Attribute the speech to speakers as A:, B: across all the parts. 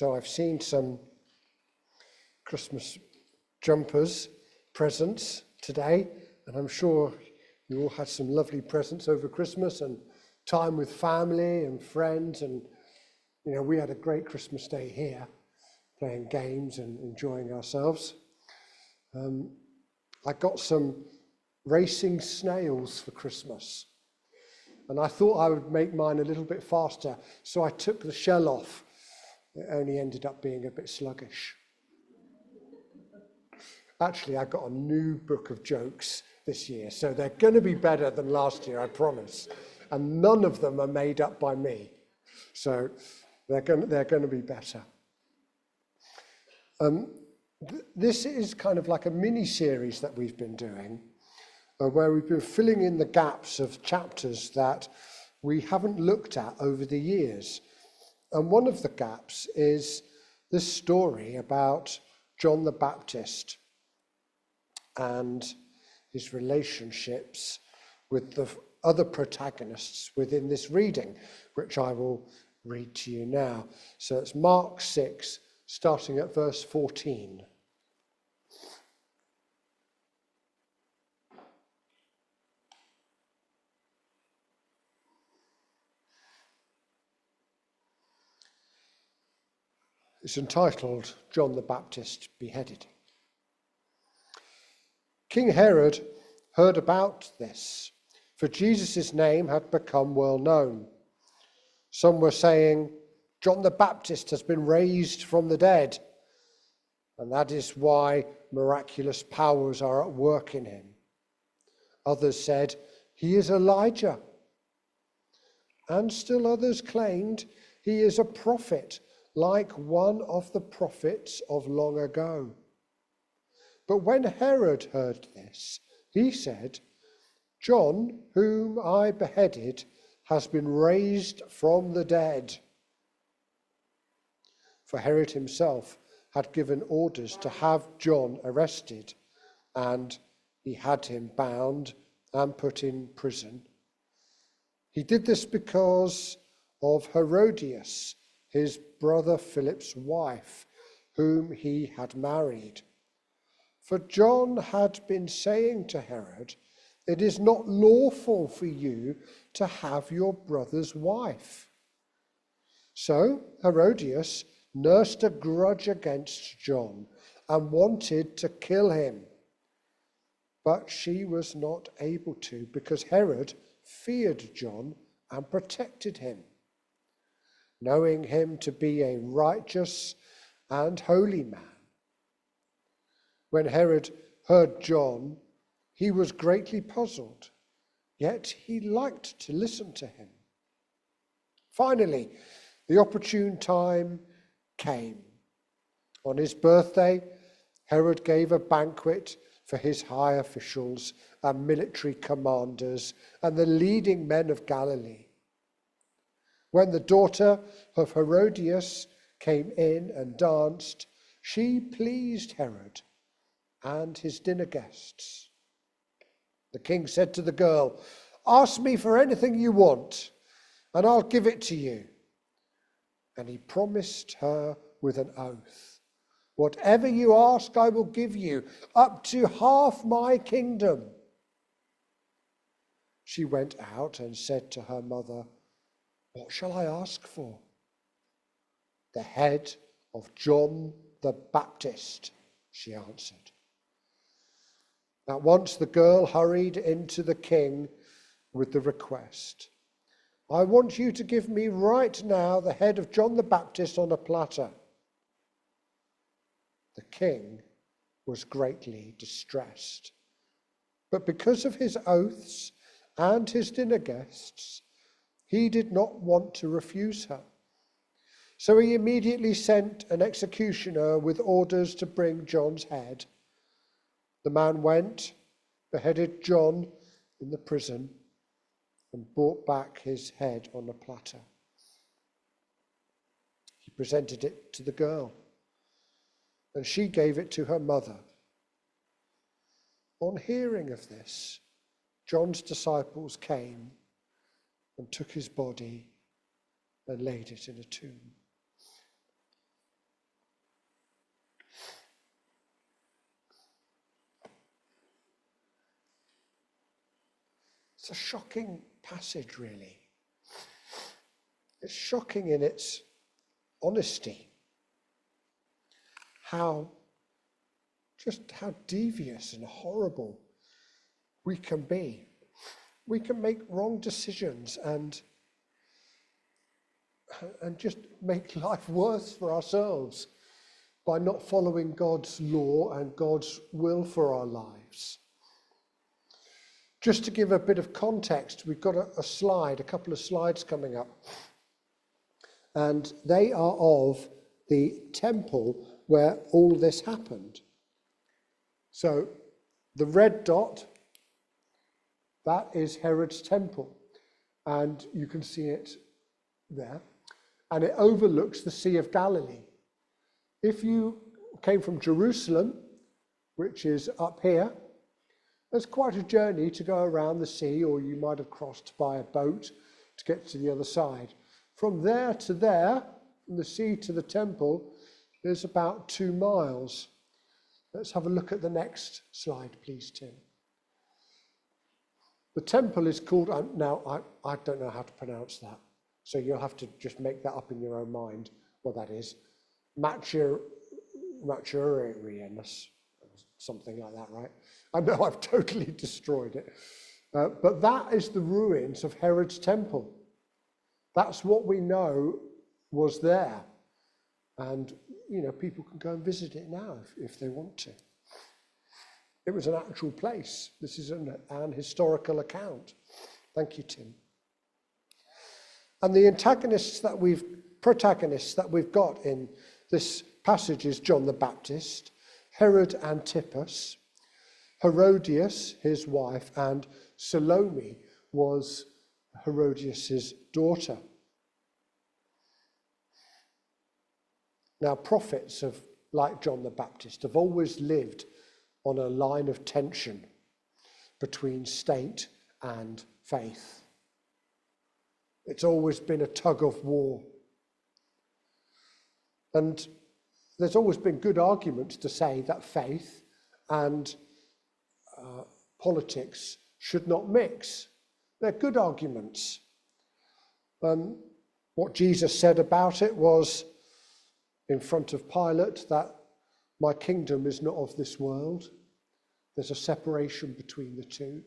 A: So I've seen some Christmas jumpers, presents today, and I'm sure you all had some lovely presents over Christmas and time with family and friends. And, you know, we had a great Christmas day here, playing games and enjoying ourselves. I got some racing snails for Christmas, and I thought I would make mine a little bit faster, so I took the shell off. It only ended up being a bit sluggish. Actually, I got a new book of jokes this year, so they're going to be better than last year, I promise. And none of them are made up by me, so they're going to be better. This is kind of like a mini-series that we've been doing, where we've been filling in the gaps of chapters that we haven't looked at over the years. And one of the gaps is this story about John the Baptist and his relationships with the other protagonists within this reading, which I will read to you now. So it's Mark 6, starting at verse 14. It's entitled John the Baptist Beheaded. King Herod heard about this, for Jesus' name had become well known. Some were saying, John the Baptist has been raised from the dead, and that is why miraculous powers are at work in him. Others said, he is Elijah. And still others claimed he is a prophet, like one of the prophets of long ago. But when Herod heard this, he said, John, whom I beheaded, has been raised from the dead. For Herod himself had given orders to have John arrested, and he had him bound and put in prison. He did this because of Herodias, his brother Philip's wife, whom he had married. For John had been saying to Herod, it is not lawful for you to have your brother's wife. So Herodias nursed a grudge against John and wanted to kill him. But she was not able to, because Herod feared John and protected him, knowing him to be a righteous and holy man. When Herod heard John, he was greatly puzzled, yet he liked to listen to him. Finally, the opportune time came. On his birthday, Herod gave a banquet for his high officials and military commanders and the leading men of Galilee. When the daughter of Herodias came in and danced, she pleased Herod and his dinner guests. The king said to the girl, ask me for anything you want, and I'll give it to you. And he promised her with an oath, whatever you ask, I will give you, up to half my kingdom. She went out and said to her mother, what shall I ask for? The head of John the Baptist, she answered. At once the girl hurried into the king with the request, I want you to give me right now the head of John the Baptist on a platter. The king was greatly distressed, but because of his oaths and his dinner guests, he did not want to refuse her. So he immediately sent an executioner with orders to bring John's head. The man went, beheaded John in the prison, and brought back his head on a platter. He presented it to the girl, and she gave it to her mother. On hearing of this, John's disciples came and took his body and laid it in a tomb. It's a shocking passage, really. It's shocking in its honesty. How devious and horrible we can be. We can make wrong decisions and just make life worse for ourselves by not following God's law and God's will for our lives. Just to give a bit of context, we've got a couple of slides coming up. And they are of the temple where all this happened. So the red dot, that is Herod's temple. And you can see it there. And it overlooks the Sea of Galilee. If you came from Jerusalem, which is up here, there's quite a journey to go around the sea, or you might have crossed by a boat to get to the other side. From there to there, from the sea to the temple, there's about 2 miles. Let's have a look at the next slide, please, Tim. The temple is called, now I don't know how to pronounce that, so you'll have to just make that up in your own mind, what that is. Maturianus, something like that, right? I know I've totally destroyed it. But that is the ruins of Herod's temple. That's what we know was there. And, people can go and visit it now if they want to. It was an actual place. This is an historical account. Thank you, Tim. And the protagonists that we've got in this passage is John the Baptist, Herod Antipas, Herodias, his wife, and Salome was Herodias' daughter. Now, prophets like John the Baptist have always lived on a line of tension between state and faith. It's always been a tug of war. And there's always been good arguments to say that faith and politics should not mix. They're good arguments. What Jesus said about it was, in front of Pilate, that my kingdom is not of this world. There's a separation between the two.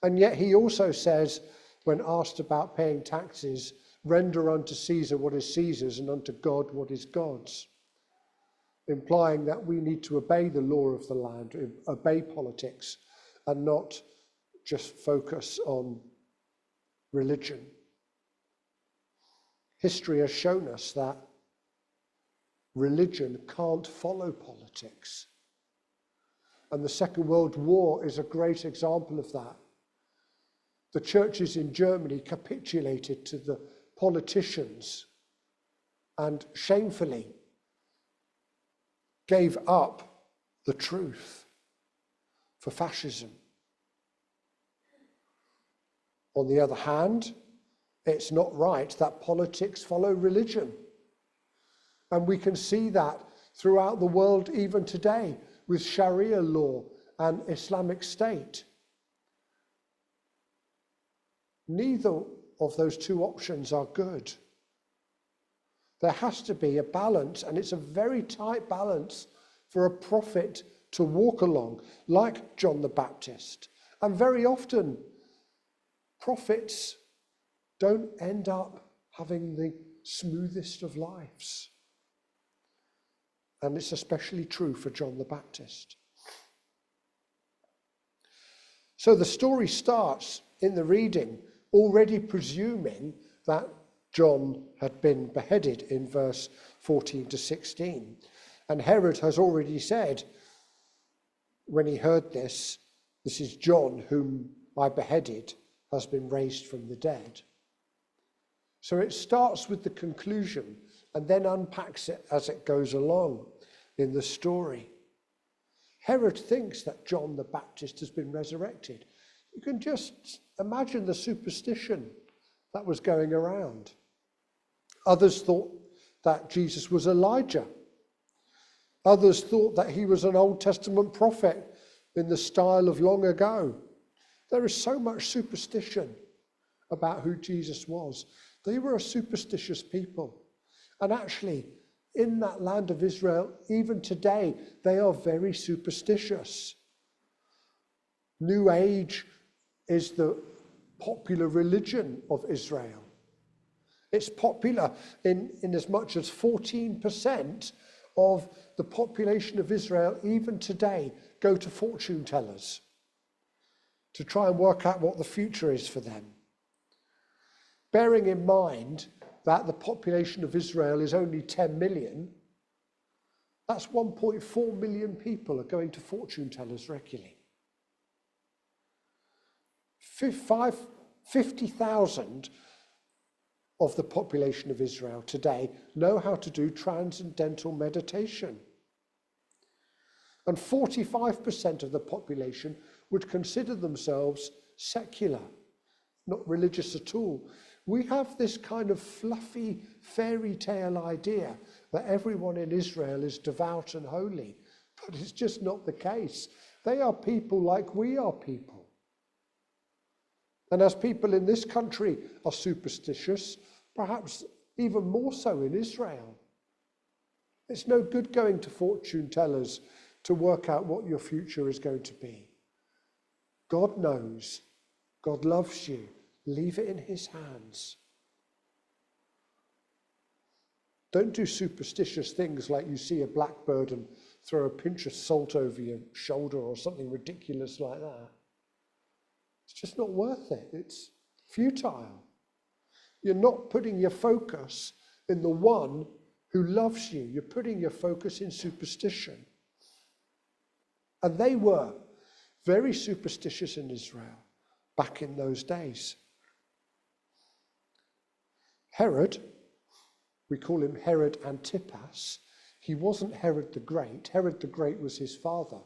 A: And yet he also says, when asked about paying taxes, render unto Caesar what is Caesar's and unto God what is God's. Implying that we need to obey the law of the land, obey politics, and not just focus on religion. History has shown us that religion can't follow politics. And the Second World War is a great example of that. The churches in Germany capitulated to the politicians and shamefully gave up the truth for fascism. On the other hand, it's not right that politics follow religion. And we can see that throughout the world even today with Sharia law and Islamic State. Neither of those two options are good. There has to be a balance, and it's a very tight balance for a prophet to walk along, like John the Baptist. And very often, prophets don't end up having the smoothest of lives. And it's especially true for John the Baptist. So the story starts in the reading already presuming that John had been beheaded in verse 14 to 16. And Herod has already said, when he heard this, this is John whom I beheaded, has been raised from the dead. So it starts with the conclusion and then unpacks it as it goes along in the story. Herod thinks that John the Baptist has been resurrected. You can just imagine the superstition that was going around. Others thought that Jesus was Elijah. Others thought that he was an Old Testament prophet in the style of long ago. There is so much superstition about who Jesus was. They were a superstitious people. And actually, in that land of Israel, even today, they are very superstitious. New Age is the popular religion of Israel. It's popular in as much as 14% of the population of Israel, even today, go to fortune tellers to try and work out what the future is for them. Bearing in mind that the population of Israel is only 10 million, that's 1.4 million people are going to fortune tellers regularly. 50,000 of the population of Israel today know how to do transcendental meditation. And 45% of the population would consider themselves secular, not religious at all. We have this kind of fluffy fairy tale idea that everyone in Israel is devout and holy, but it's just not the case. They are people like we are people. And as people in this country are superstitious, perhaps even more so in Israel. It's no good going to fortune tellers to work out what your future is going to be. God knows. God loves you. Leave it in his hands. Don't do superstitious things like you see a blackbird and throw a pinch of salt over your shoulder or something ridiculous like that. It's just not worth it. It's futile. You're not putting your focus in the one who loves you. You're putting your focus in superstition. And they were very superstitious in Israel back in those days. Herod, we call him Herod Antipas. He wasn't Herod the Great. Herod the Great was his father.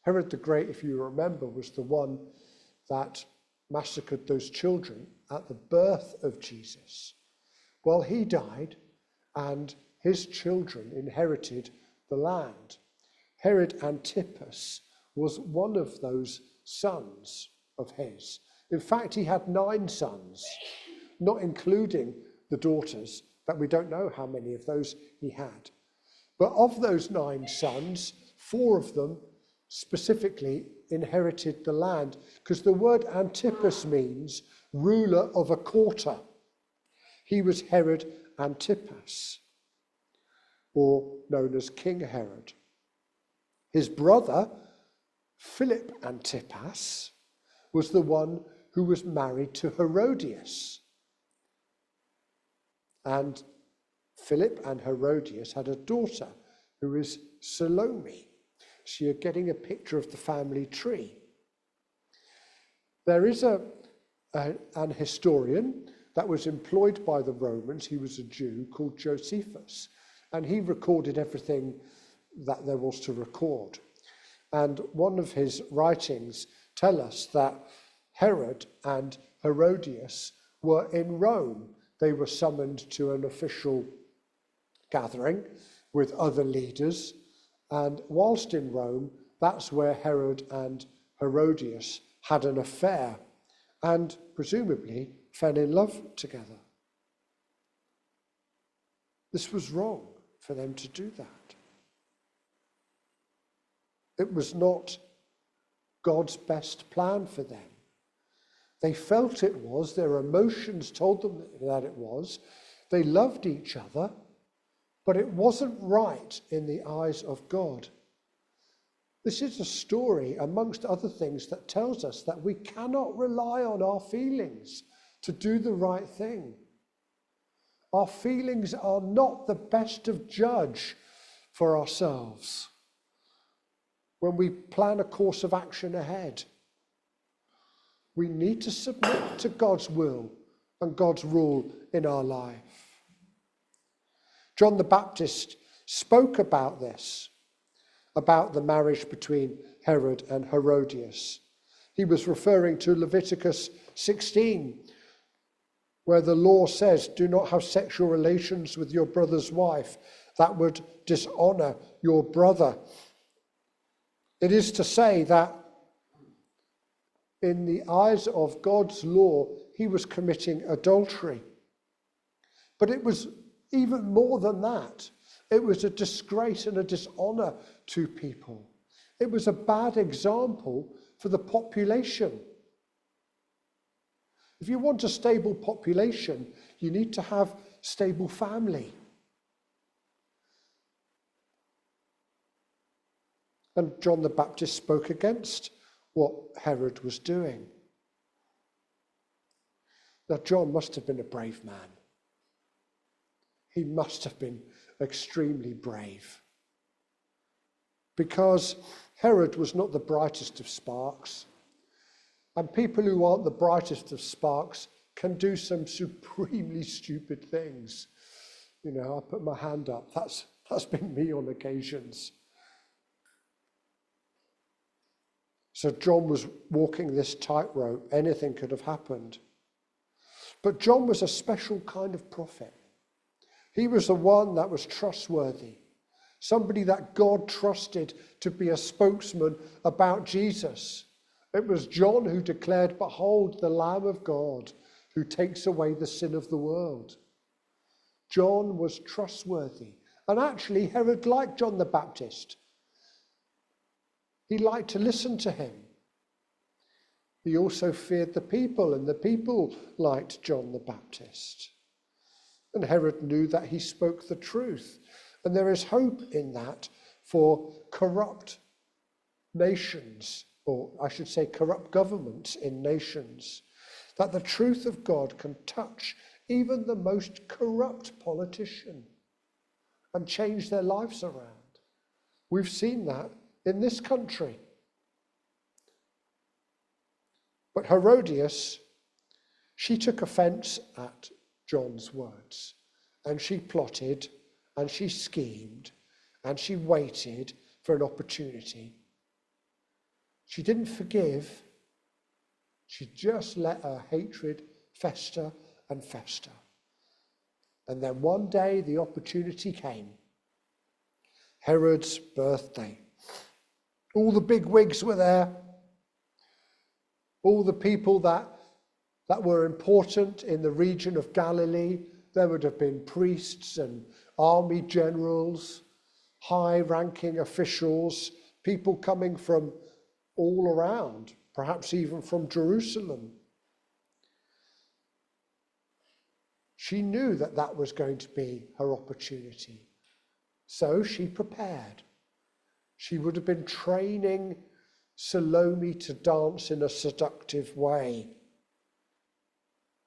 A: Herod the Great, if you remember, was the one that massacred those children at the birth of Jesus. Well, he died and his children inherited the land. Herod Antipas was one of those sons of his. In fact, he had 9 sons, not including the daughters, but we don't know how many of those he had. But of those 9 sons, 4 of them specifically inherited the land, because the word Antipas means ruler of a quarter. He was Herod Antipas, or known as King Herod. His brother, Philip Antipas, was the one who was married to Herodias. And Philip and Herodias had a daughter who is Salome. So you're getting a picture of the family tree. There is an historian that was employed by the Romans. He was a Jew called Josephus, and he recorded everything that there was to record. And one of his writings tell us that Herod and Herodias were in Rome. They were summoned to an official gathering with other leaders. And whilst in Rome, that's where Herod and Herodias had an affair and presumably fell in love together. This was wrong for them to do that. It was not God's best plan for them. They felt it was, their emotions told them that it was. They loved each other, but it wasn't right in the eyes of God. This is a story, amongst other things, that tells us that we cannot rely on our feelings to do the right thing. Our feelings are not the best of judge for ourselves when we plan a course of action ahead. We need to submit to God's will and God's rule in our life. John the Baptist spoke about this, about the marriage between Herod and Herodias. He was referring to Leviticus 16, where the law says, do not have sexual relations with your brother's wife. That would dishonor your brother. It is to say that in the eyes of God's law, he was committing adultery. But it was even more than that. It was a disgrace and a dishonor to people. It was a bad example for the population. If you want a stable population, you need to have stable family. And John the Baptist spoke against what Herod was doing. Now, John must have been a brave man. He must have been extremely brave. Because Herod was not the brightest of sparks. And people who aren't the brightest of sparks can do some supremely stupid things. You know, I put my hand up. That's been me on occasions. So John was walking this tightrope. Anything could have happened. But John was a special kind of prophet. He was the one that was trustworthy. Somebody that God trusted to be a spokesman about Jesus. It was John who declared, "Behold, the Lamb of God who takes away the sin of the world." John was trustworthy. And actually, Herod liked John the Baptist. He liked to listen to him. He also feared the people, and the people liked John the Baptist. And Herod knew that he spoke the truth. And there is hope in that for corrupt nations, or I should say corrupt governments in nations, that the truth of God can touch even the most corrupt politician and change their lives around. We've seen that in this country. But Herodias, she took offense at John's words, and she plotted, and she schemed, and she waited for an opportunity. She didn't forgive. She just let her hatred fester and fester. And then one day the opportunity came. Herod's birthday. All the big wigs were there. All the people that were important in the region of Galilee. There would have been priests and army generals, high-ranking officials, people coming from all around, perhaps even from Jerusalem. She knew that that was going to be her opportunity. So she prepared. She would have been training Salome to dance in a seductive way.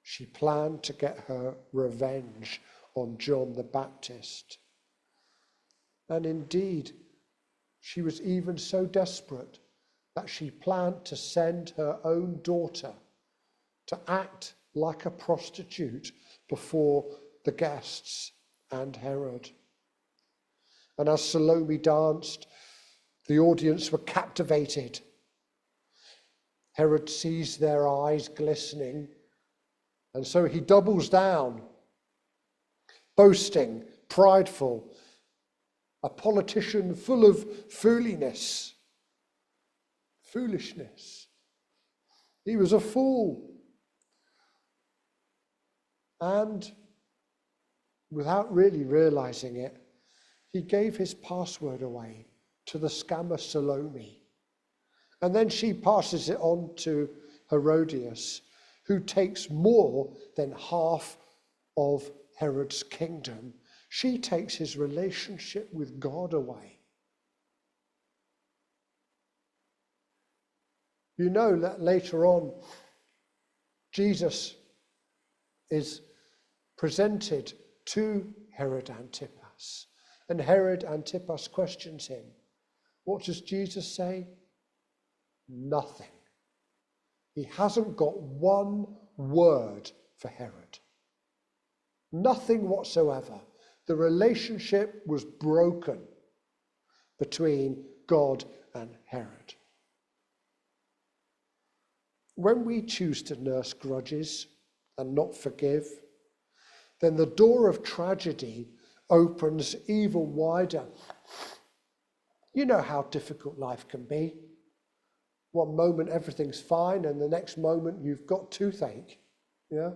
A: She planned to get her revenge on John the Baptist. And indeed, she was even so desperate that she planned to send her own daughter to act like a prostitute before the guests and Herod. And as Salome danced, the audience were captivated. Herod sees their eyes glistening, and so he doubles down, boasting, prideful, a politician full of foolishness. He was a fool. And without really realizing it, he gave his password away to the scammer Salome. And then she passes it on to Herodias, who takes more than half of Herod's kingdom. She takes his relationship with God away. You know that later on, Jesus is presented to Herod Antipas. And Herod Antipas questions him. What does Jesus say? Nothing. He hasn't got one word for Herod. Nothing whatsoever. The relationship was broken between God and Herod. When we choose to nurse grudges and not forgive, then the door of tragedy opens even wider. You know how difficult life can be One moment everything's fine, and the next moment you've got toothache. Yeah?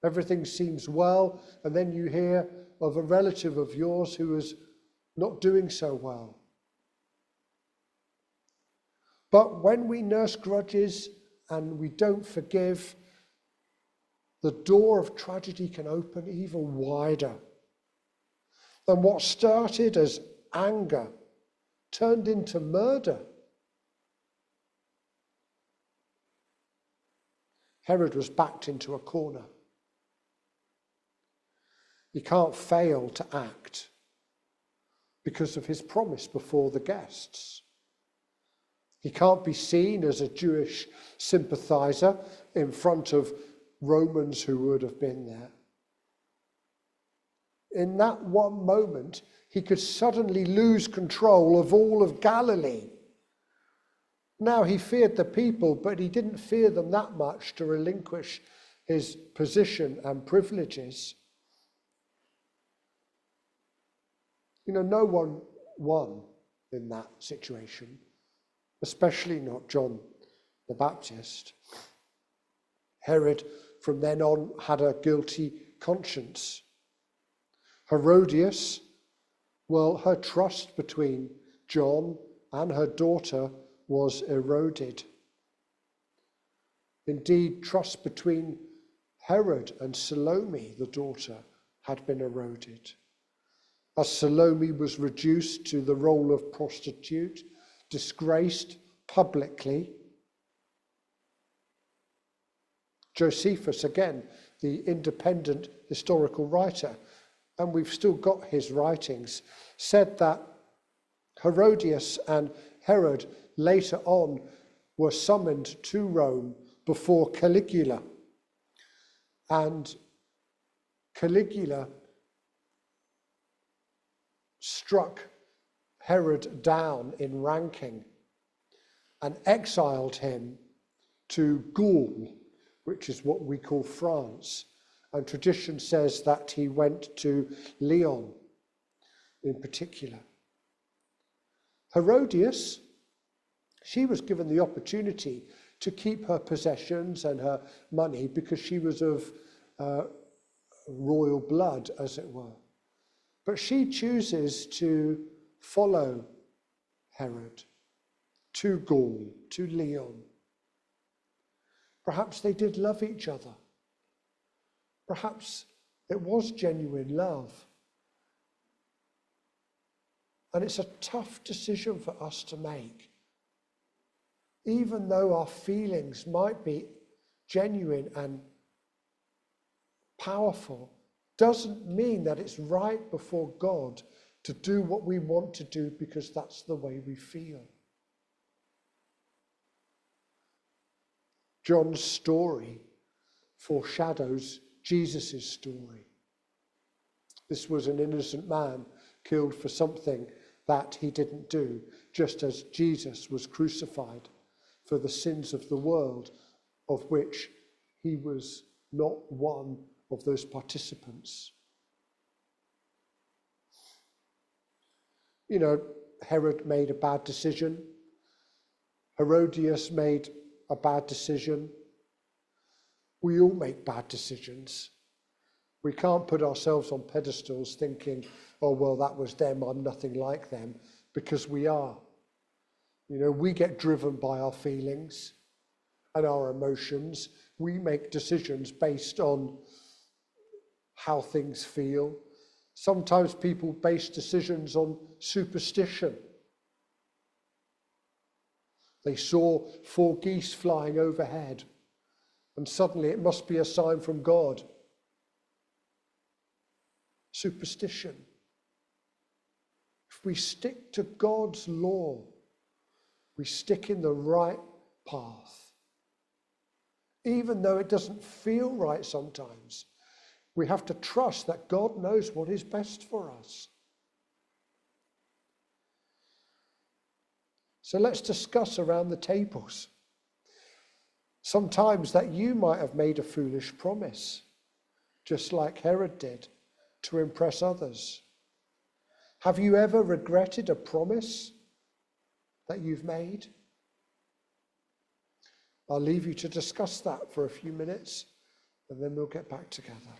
A: Everything seems well, and then you hear of a relative of yours who is not doing so well. But when we nurse grudges and we don't forgive, the door of tragedy can open even wider. And what started as anger turned into murder. Herod was backed into a corner. He can't fail to act because of his promise before the guests. He can't be seen as a Jewish sympathizer in front of Romans who would have been there. In that one moment, he could suddenly lose control of all of Galilee. Now he feared the people, but he didn't fear them that much to relinquish his position and privileges. You know, no one won in that situation, especially not John the Baptist. Herod, from then on, had a guilty conscience. Herodias, well, her trust between John and her daughter was eroded. Indeed, trust between Herod and Salome, the daughter, had been eroded. As Salome was reduced to the role of prostitute, disgraced publicly. Josephus, again, the independent historical writer, and we've still got his writings, said that Herodias and Herod later on were summoned to Rome before Caligula. And Caligula struck Herod down in ranking and exiled him to Gaul, which is what we call France. And tradition says that he went to Lyon in particular. Herodias, she was given the opportunity to keep her possessions and her money because she was of royal blood, as it were. But she chooses to follow Herod to Gaul, to Lyon. Perhaps they did love each other. Perhaps it was genuine love. And it's a tough decision for us to make. Even though our feelings might be genuine and powerful, doesn't mean that it's right before God to do what we want to do because that's the way we feel. John's story foreshadows Jesus' story. This was an innocent man killed for something that he didn't do, just as Jesus was crucified for the sins of the world, of which he was not one of those participants. You know, Herod made a bad decision. Herodias made a bad decision. We all make bad decisions. We can't put ourselves on pedestals thinking, oh, well, that was them, I'm nothing like them, because we are. You know, we get driven by our feelings and our emotions. We make decisions based on how things feel. Sometimes people base decisions on superstition. They saw 4 geese flying overhead, and suddenly it must be a sign from God. Superstition. If we stick to God's law, we stick in the right path. Even though it doesn't feel right sometimes, we have to trust that God knows what is best for us. So let's discuss around the tables. Sometimes that you might have made a foolish promise, just like Herod did, to impress others. Have you ever regretted a promise that you've made? I'll leave you to discuss that for a few minutes, and then we'll get back together.